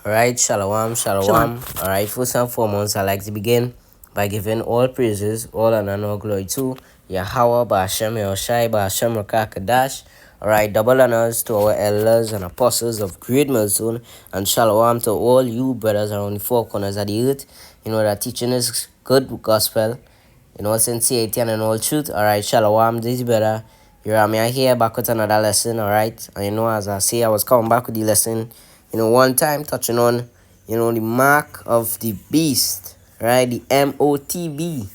Alright, shalom, Shalom. shalom. Alright, first and foremost, I'd like to begin by giving all praises, all honor, and all glory to Yahweh, Ba'ashem, Yahushai, Ba'ashem, Rakakadash. Alright, double honors to our elders and apostles of Great Millstone, and shalom to all you brothers around the four corners of the earth. You know that teaching is good gospel, in all sincerity and in all truth. Alright, shalom, this is brother. Me here back with another lesson, alright? And as I say, I was coming back with the lesson, one time touching on, the mark of the beast, right? The MOTB,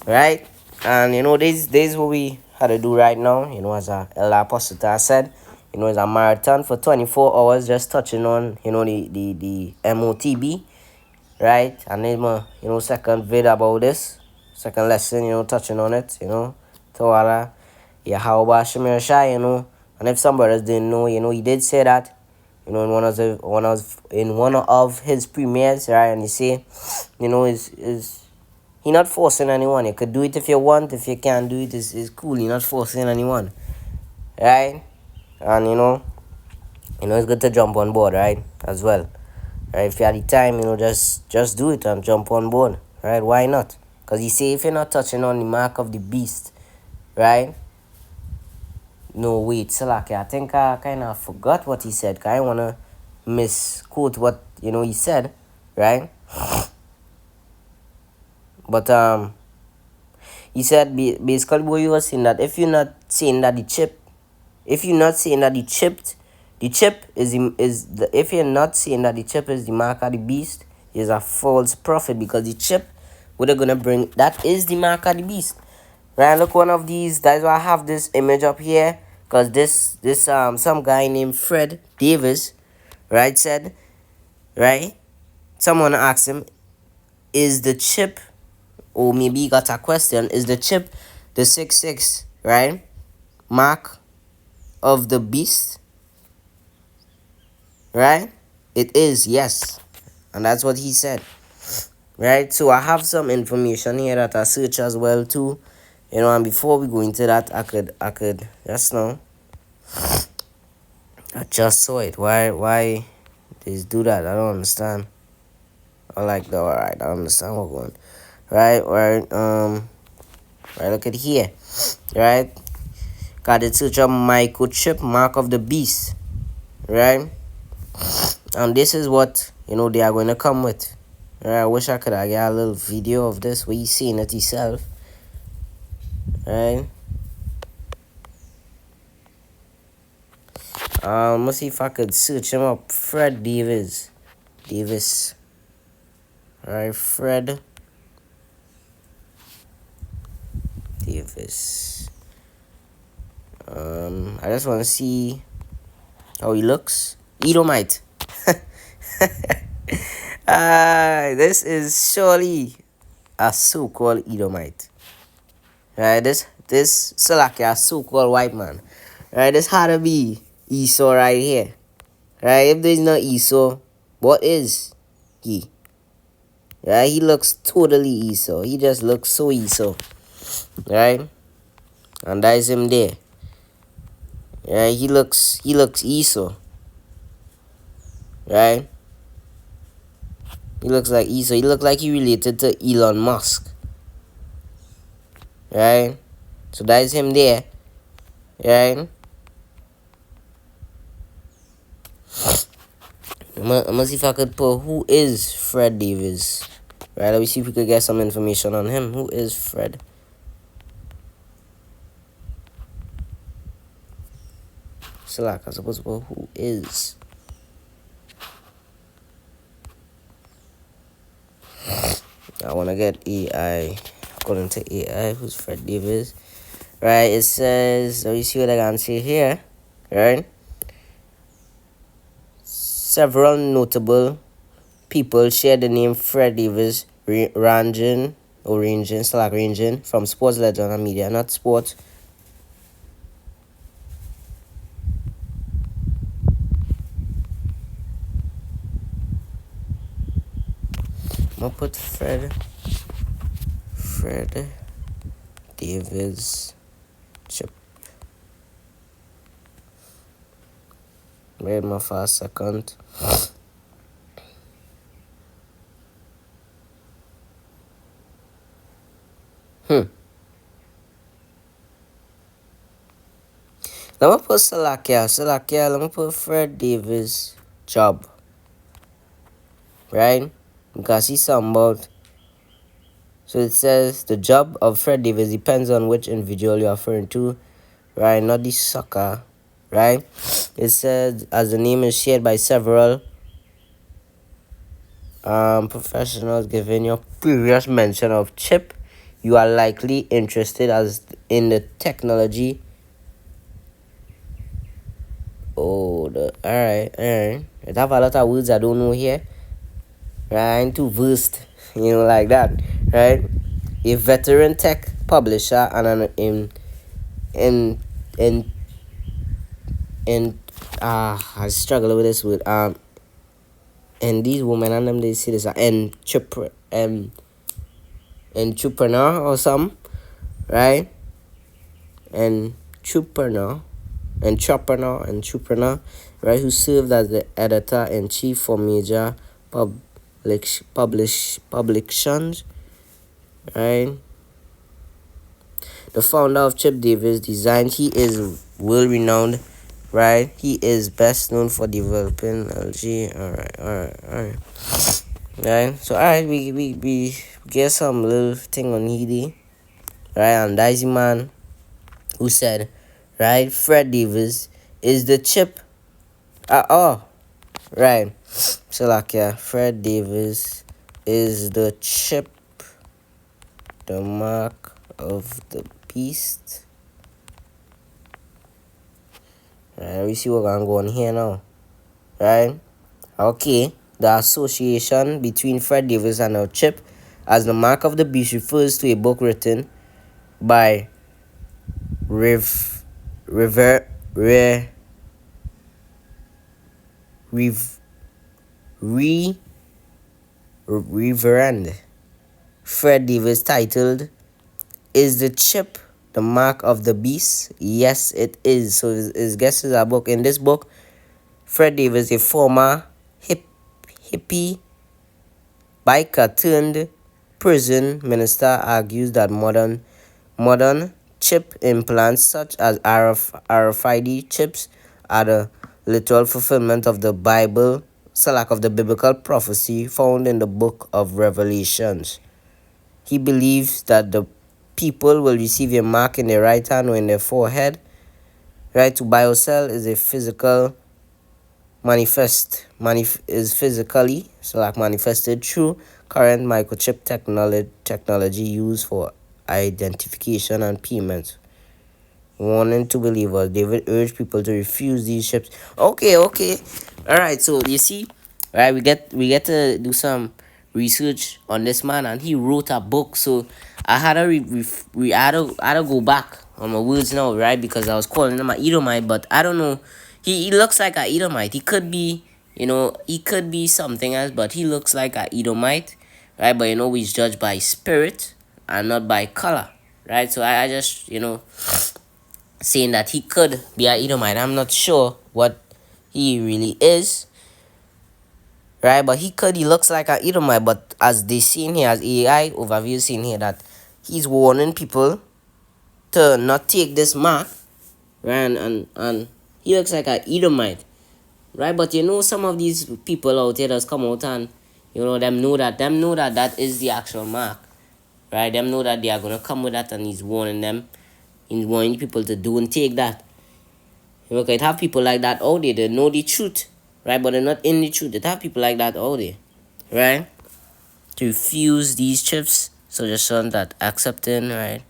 right? And, this is what we had to do right now, as Elder Apostle said, it's a marathon for 24 hours just touching on, the MOTB, right? And then, second vid about this, second lesson, touching on it, Tawala, Yahweh Shemir Shai, and if some brothers didn't know, he did say that, in one of his premieres, right? And you see, is he not forcing anyone. You could do it if you want. If you can't do it, it's cool. You're not forcing anyone, right? And it's good to jump on board, right? As well, right? If you have the time, just do it and jump on board, right? Why not? Because you see, if you're not touching on the mark of the beast, right? No, wait, Salaki, I think I kind of forgot what he said. Cause I want to misquote what, he said, right? But, he said, basically what you were saying that if you're not saying that the chip is if you're not saying that the chip is the mark of the beast, is a false prophet, because the chip what they're gonna bring, that is the mark of the beast. Right, look, one of these, that's why I have this image up here, because this some guy named Fred Davis, right, said, right, someone asked him, is the chip, or maybe he got a question, is the chip the 66, right, mark of the beast, right? It is, yes. And that's what he said, right? So I have some information here that I search as well too, and before we go into that, I could just know, I just saw it. Why they do that? I don't understand. I like that. Alright, I understand what's going. Right. Right. Look at here. Right. Got it. Search up microchip mark of the beast. Right. And this is what they are going to come with. Right. I wish I could have got a little video of this where you seeing it yourself. Right. Let's see if I could search him up. Fred Davis. Alright, Fred Davis. I just want to see how he looks. Edomite. This is surely a so-called Edomite. Right, this Salaki, a so-called white man. Right, this had to be Esau right here. Right, if there's no Esau, what is he? Right, he looks totally Esau. He just looks so Esau. Right, and that is him there. Right, he looks Esau. Right, he looks like Esau. He looks like he related to Elon Musk. Right, so that is him there. Right, I'm gonna see if I could put who is Fred Davis. Right, let me see if we could get some information on him. Who is Fred? So like I'm supposed to put who is. I wanna get AI. According to AI, who's Fred Davis? Right, it says, let me see what I can see here. Right, several notable people share the name Fred Davis, ranging from sports legend and media, not sports. I'm gonna put Fred Davis chip. Wait my for a second. Let me put Salakia, let me put Fred Davis job, right? Because he's something about. So it says the job of Fred Davis depends on which individual you're referring to, right? Not the sucker, right? It says as the name is shared by several professionals given your previous mention of chip, you are likely interested as in the technology. Alright. I have a lot of words I don't know here. Right, I ain't too versed, like that, right? A veteran tech publisher and an in I struggle with this word and these women and them they see this entrepreneur or something, right? Entrepreneur, right? Who served as the editor-in-chief for major publications, right? The founder of Chip Davis Design, he is world-renowned, right? He is best known for developing LG. Alright. Right? So, alright, we get some little thing on Heedy, right? And that's the man who said, right, Fred Davis is the chip. Right. So, like, yeah, Fred Davis is the chip, the mark of the beast. Right, we see what I'm going here now. Right? Okay. The association between Fred Davis and our chip as the mark of the beast refers to a book written by Reverend Fred Davis titled "Is the Chip the Mark of the Beast?" Yes, it is. So his guess is a book. In this book, Fred Davis, a former hippie biker turned prison minister, argues that modern chip implants such as RFID chips are the literal fulfillment of the biblical prophecy found in the book of Revelations. He believes that the people will receive a mark in their right hand or in their forehead. Right, to buy or sell is a physical is physically manifested through current microchip technology used for identification and payment. Warning to believers, David urged people to refuse these chips. Okay. All right, so you see, right, we get to do some research on this man, and he wrote a book. So I had to I had to go back on my words now, right? Because I was calling him a Edomite, but I don't know. He looks like a Edomite. He could be, he could be something else, but he looks like a Edomite, right? But he's judged by spirit and not by color, right? So I just saying that he could be a Edomite. I'm not sure what he really is, right? But he looks like a Edomite. But as they seen here, as AI overview seen here, that he's warning people to not take this mark, right? And he looks like a Edomite, right? But some of these people out here that's come out and them know that that is the actual mark, right? Them know that they are gonna come with that, and he's warning them. He's warning people to don't take that. You can have people like that all day. They know the truth, right? But they're not in the truth. They have people like that all day, right? To refuse these chips, suggestion that accepting, right?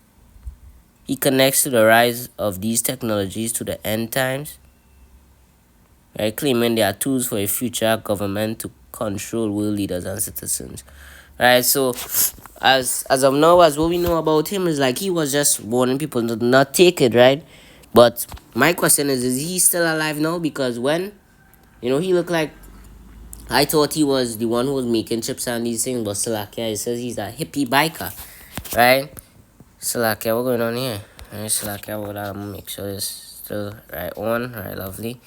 He connects to the rise of these technologies to the end times, right? Claiming they are tools for a future government to control world leaders and citizens, right? So, as of now, as what we know about him is like he was just warning people to not take it, right? But my question is he still alive now? Because when he looked like, I thought he was the one who was making chips and these things, but Salakia, it says he's a hippie biker, right? Salakia, what's going on here? Right, Salakia, what I'm gonna make sure it's still right on, right? Lovely.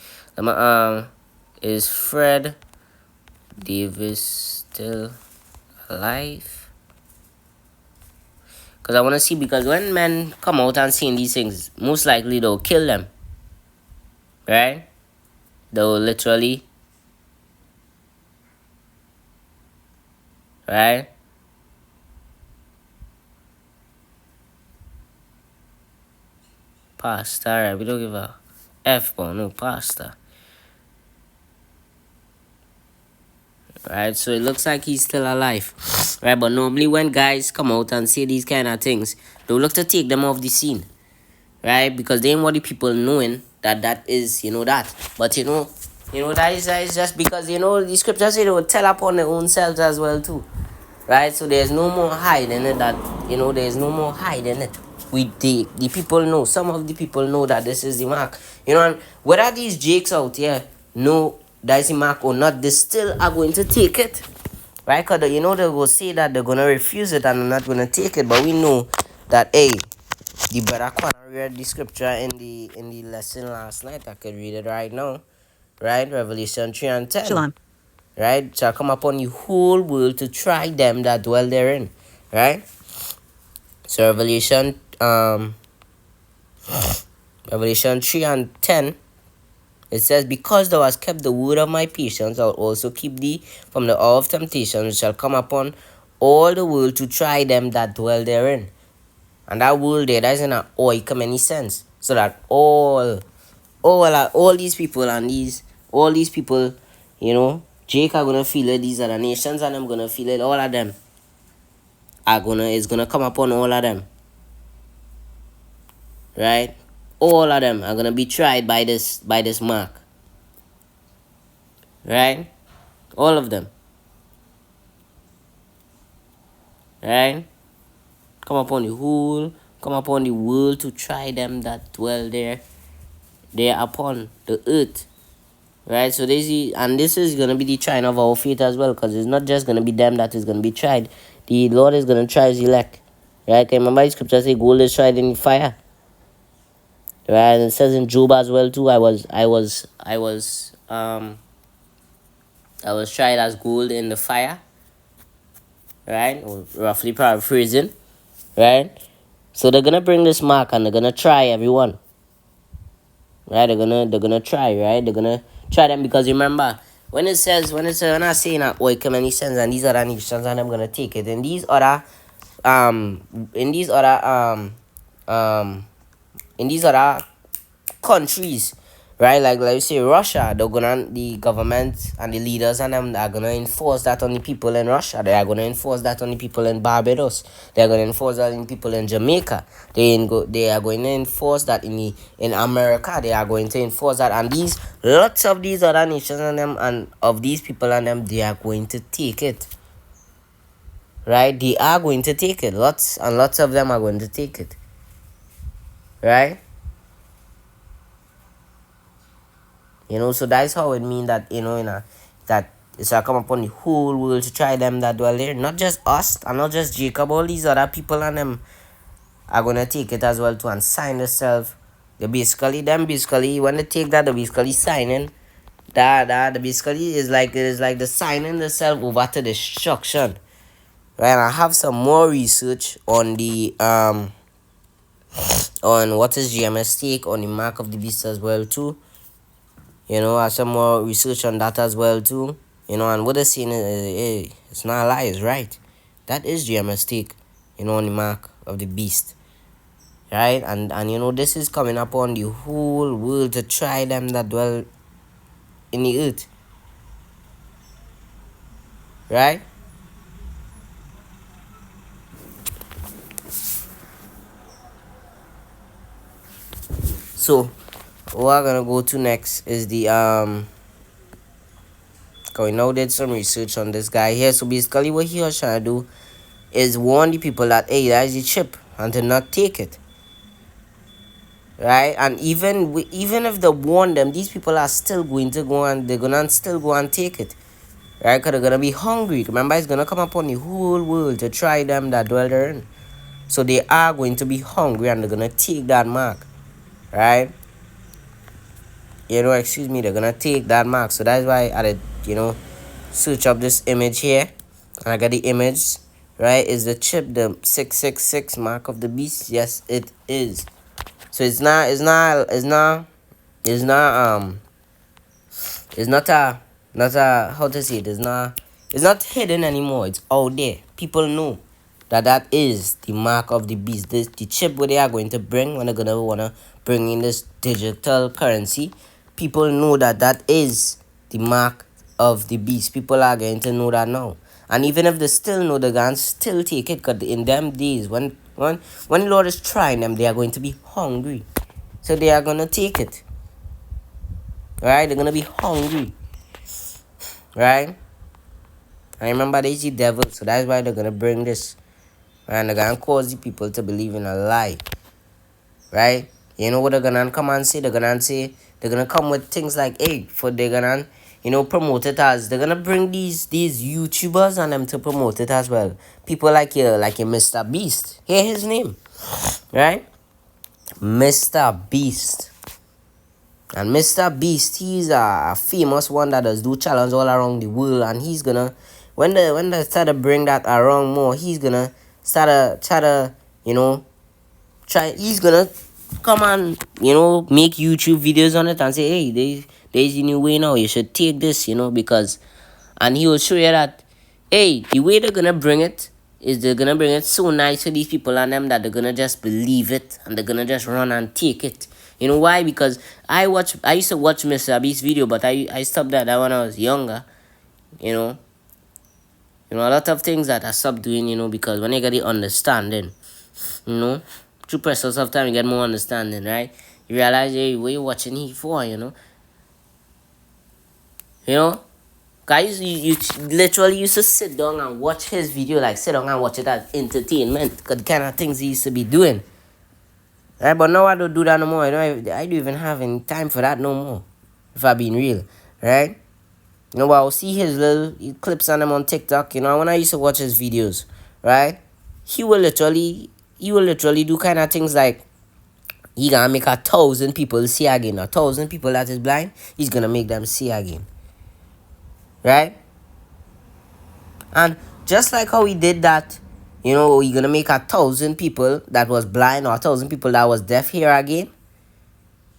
Is Fred Davis still alive? Because I want to see, because when men come out and saying these things, most likely they'll kill them. Right? They'll literally. Right? Pasta, right? We don't give a F, but no pasta. Right? So it looks like he's still alive. Right? But normally when guys come out and say these kind of things, they'll look to take them off the scene. Right? Because they ain't want the people knowing that is, that. But that is just because, the scriptures say they will tell upon their own selves as well too. Right? So there's no more hiding it, that, there's no more hiding it. The people know, some of the people know that this is the mark. And whether these jakes out here know that is the mark or not, they still are going to take it. Right? Because, they will say that they're going to refuse it and they're not going to take it. But we know that, hey, the brother read the scripture in the lesson last night. I could read it right now. Right? Revelation 3 and 10. Shalom. Right? Shall come upon the whole world to try them that dwell therein. Right? So Revelation 3 and 10, it says, because thou hast kept the word of my patience, I'll also keep thee from the hour of temptation, which shall come upon all the world to try them that dwell therein. And that world there, that isn't an oikum any sense. So that all these people and all these people, Jake are gonna feel it, these other nations and I'm gonna feel it, all of them is gonna come upon all of them. Right? All of them are gonna be tried by this mark. Right? All of them. Right? Come upon the world to try them that dwell there upon the earth. Right? So this is gonna be the trying of our faith as well, because it's not just gonna be them that is gonna be tried. The Lord is gonna try his elect. Right? Can remember the scripture say gold is tried in the fire. Right? And it says in Job as well too. I was tried as gold in the fire. Right? Or roughly paraphrasing. Right? So they're gonna bring this mark and they're gonna try everyone. Right? They're gonna try, right? They're gonna try them, because remember when I say that come any sense and these other nations and I'm gonna take it. In these other countries, right? Like you say Russia, the government and the leaders and them are gonna enforce that on the people in Russia. They are gonna enforce that on the people in Barbados. They are gonna enforce that on people in Jamaica. They are going to enforce that in America. They are going to enforce that, and lots of these other nations and them and of these people and them, they are going to take it. Right? They are going to take it. Lots and lots of them are going to take it. Right? So that's how it means that, that it shall come upon the whole world to try them that dwell there. Not just us, and not just Jacob, all these other people and them are going to take it as well too and sign themselves. When they take that, they're basically signing. That basically is like the signing themselves over to destruction. Right? And I have some more research on the on what is GMS take on the mark of the beast as well too. I have some more research on that as well too. And what they're saying is, it's not a lie, it's right. That is GMS take, on the mark of the beast. Right? And this is coming upon the whole world to try them that dwell in the earth. Right? So what we're gonna go to next is the we now did some research on this guy here. So basically what he was trying to do is warn the people that, hey, that's the chip, and to not take it. Right? And even if they warn them, these people are still going to go and they're gonna still go and take it. Right? Because they're gonna be hungry. Remember, it's gonna come upon the whole world to try them that dwell therein. So they are going to be hungry and they're gonna take that mark. Right? They're gonna take that mark. So that's why I did, search up this image here. And I got the image. right? Is the chip the 666 mark of the beast? Yes, it is. So it's not a, how to say it, it's not hidden anymore. It's out there. People know that is the mark of the beast. This the chip where they are going to bring when they're gonna wanna bring in this digital currency. People know that is the mark of the beast. People are going to know that now. And even if they still know, they're gonna still take it, because in them days when Lord is trying them, they are going to be hungry. So they are gonna take it. Right? They're gonna be hungry. Right? I remember they see devil, so that's why they're gonna bring this. And they're gonna cause the people to believe in a lie. Right? You know what they're gonna come and say? They're gonna come with things like, hey, they're gonna, promote it as, they're gonna bring these YouTubers and them to promote it as well. People like your Mr. Beast. Hear his name. Right? Mr. Beast. And Mr. Beast, he's a famous one that does do challenge all around the world, and he's gonna, when they start to bring that around more, he's gonna he's gonna come and make YouTube videos on it and say, hey, there's a new way now, you should take this, because, and he will show you that, hey, the way they're gonna bring it is they're gonna bring it so nice for these people and them that they're gonna just believe it and they're gonna just run and take it. You know why? Because I used to watch Mr. Beast's video, but I stopped that when I was younger. A lot of things that I stopped doing, because when you get the understanding, through process of time you get more understanding, right? You realize, hey, what you watching he for, Guys, you literally used to sit down and watch his video, like sit down and watch it as entertainment, because the kind of things he used to be doing. Right, but now I don't do that no more. I don't even have any time for that no more, if I'm being real, right? But I'll see his little clips on him on TikTok. When I used to watch his videos, right? He will literally do kind of things like, he gonna make 1,000 people see again. 1,000 people that is blind, he's gonna make them see again, right? And just like how he did that, you're gonna make 1,000 people that was blind or 1,000 people that was deaf here again.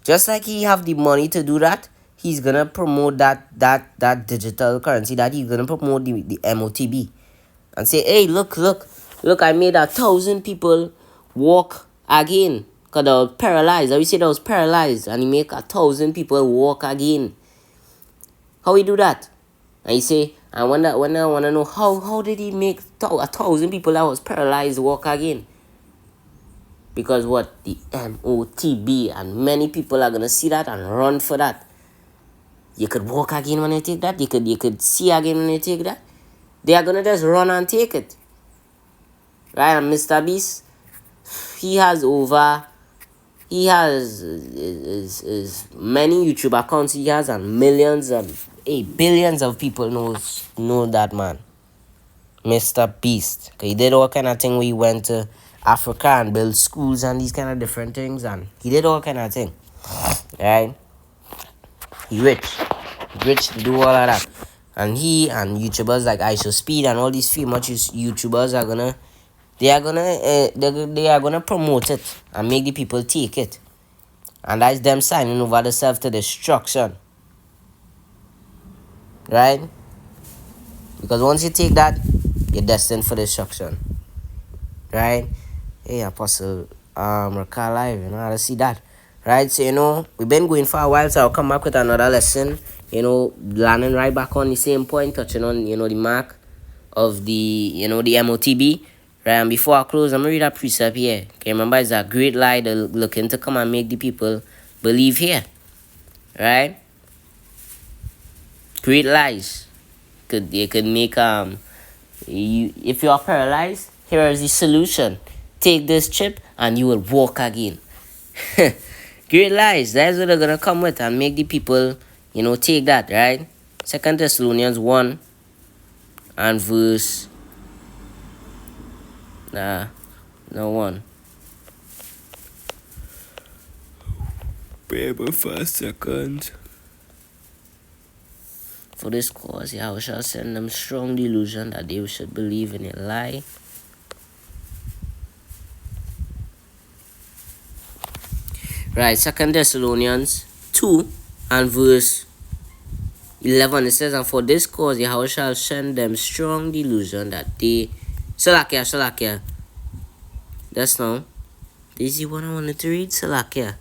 Just like he have the money to do that, he's gonna promote that digital currency, that he's gonna promote the MOTB and say, hey, look, I made 1,000 people walk again, because they were paralyzed. I will say they was paralyzed, and he make 1,000 people walk again. How he do that? And you say, I wanna know how did he make 1,000 people that was paralyzed walk again? Because what? The MOTB, and many people are gonna see that and run for that. You could walk again when you take that. You could see again when you take that. They are gonna just run and take it. Right? And Mr. Beast, he has many YouTube accounts he has, and millions of billions of people know that man, Mr. Beast. He did all kind of thing. We went to Africa and built schools and these kind of different things, and he did all kind of thing, right? He rich to do all of that. And he and YouTubers like Speed and all these famous YouTubers are gonna promote it and make the people take it, and that's them signing over themselves to destruction, right? Because once you take that, you're destined for destruction, right? Hey, Apostle Rakal Live, I see that, right? So we've been going for a while, so I'll come back with another lesson, landing right back on the same point, touching on the mark of the the MOTB. Right, and before I close, I'm gonna read a precept here. Okay, remember, it's a great lie they're looking to come and make the people believe here. Right? Great lies. They could make if you are paralyzed, here is the solution. Take this chip and you will walk again. Great lies. That's what they're gonna come with and make the people, take that, right? 2 Thessalonians 1 and verse no one. Bear for a second. For this cause, Yahweh shall send them strong delusion that they should believe in a lie, Right, Second Thessalonians 2 and verse 11, it says, and for this cause Yahweh shall send them strong delusion that they Salakia. That's now. This is the one I wanted to read, Salakia.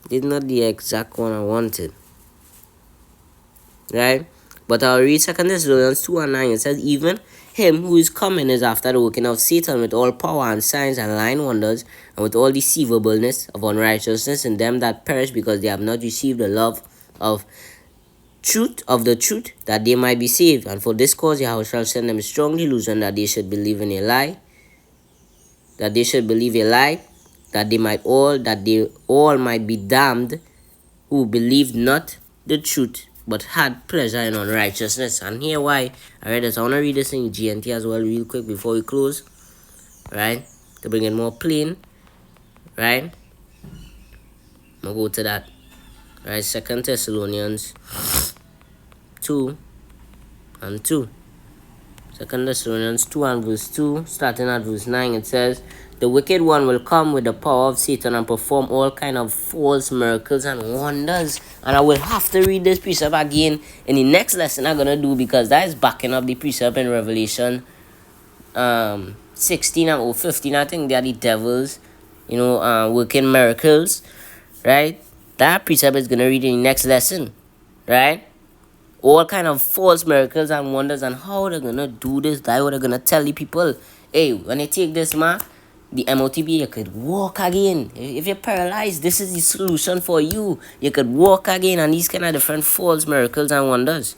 This is not the exact one I wanted. Right? But I'll read 2 Thessalonians 2 and 9. It says, even him who is coming is after the working of Satan with all power and signs and lying wonders, and with all deceivableness of unrighteousness in them that perish, because they have not received the love of the truth, that they might be saved. And for this cause Yahweh shall send them strong delusion, that they should believe in a lie, that they all might be damned, who believed not the truth, but had pleasure in unrighteousness. And here why I read this. I want to read this in GNT as well real quick before we close, right, to bring it more plain, right. I'm gonna go to that, right. 2 Thessalonians 2 and 2. 2 Thessalonians 2 and verse 2, starting at verse 9, it says, the wicked one will come with the power of Satan and perform all kind of false miracles and wonders. And I will have to read this precept again in the next lesson I'm going to do, because that is backing up the precept in Revelation 16 and 15. I think they are the devils, working miracles, right? That precept is going to read in the next lesson, right? All kind of false miracles and wonders, and how they're going to do this. That's what they're going to tell the people. Hey, when you take this mark, the MOTB, you could walk again. If you're paralyzed, this is the solution for you. You could walk again, and these kind of different false miracles and wonders.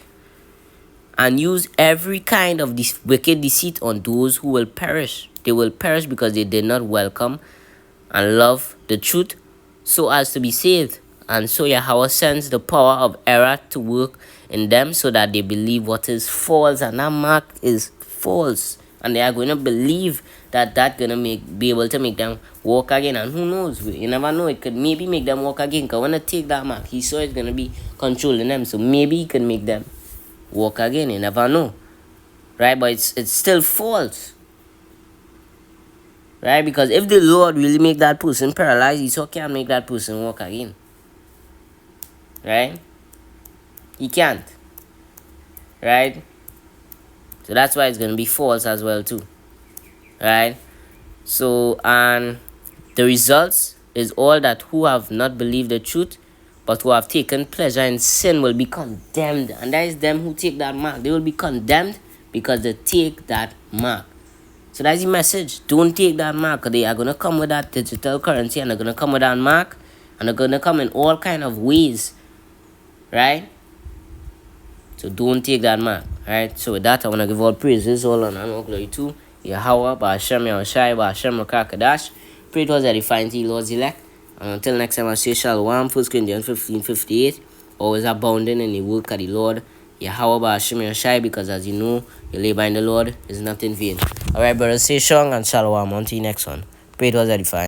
And use every kind of this wicked deceit on those who will perish. They will perish because they did not welcome and love the truth so as to be saved. And so Yahweh sends the power of error to work in them so that they believe what is false, and that mark is false. And they are going to believe that that's going to be able to make them walk again. And who knows? You never know. It could maybe make them walk again. Because when they take that mark, he saw it's going to be controlling them. So maybe he can make them walk again. You never know. Right? But it's still false. Right? Because if the Lord really make that person paralyzed, he so can't make that person walk again. Right? He can't. Right? So that's why it's going to be false as well too. Right? So, and the results is all that who have not believed the truth, but who have taken pleasure in sin will be condemned. And that is them who take that mark. They will be condemned because they take that mark. So that's the message. Don't take that mark. They are going to come with that digital currency, and they're going to come with that mark, and they're going to come in all kind of ways. Right? So don't take that mark. Right? So with that, I want to give all praises, all honor and all glory to Yahweh, Ba'ashem, Yahushai, Ba'ashem, Rakakadash. Pray it was edifying to you, Lord's elect. And until next time, I say Shalom. 1 Corinthians 15:58. Always abounding in the work of the Lord, Yahweh, Ba'ashem, Yahushai, because as you know, your labor in the Lord is not in vain. Alright, brothers, stay strong and Shalom. On to the next one. Pray it was edifying.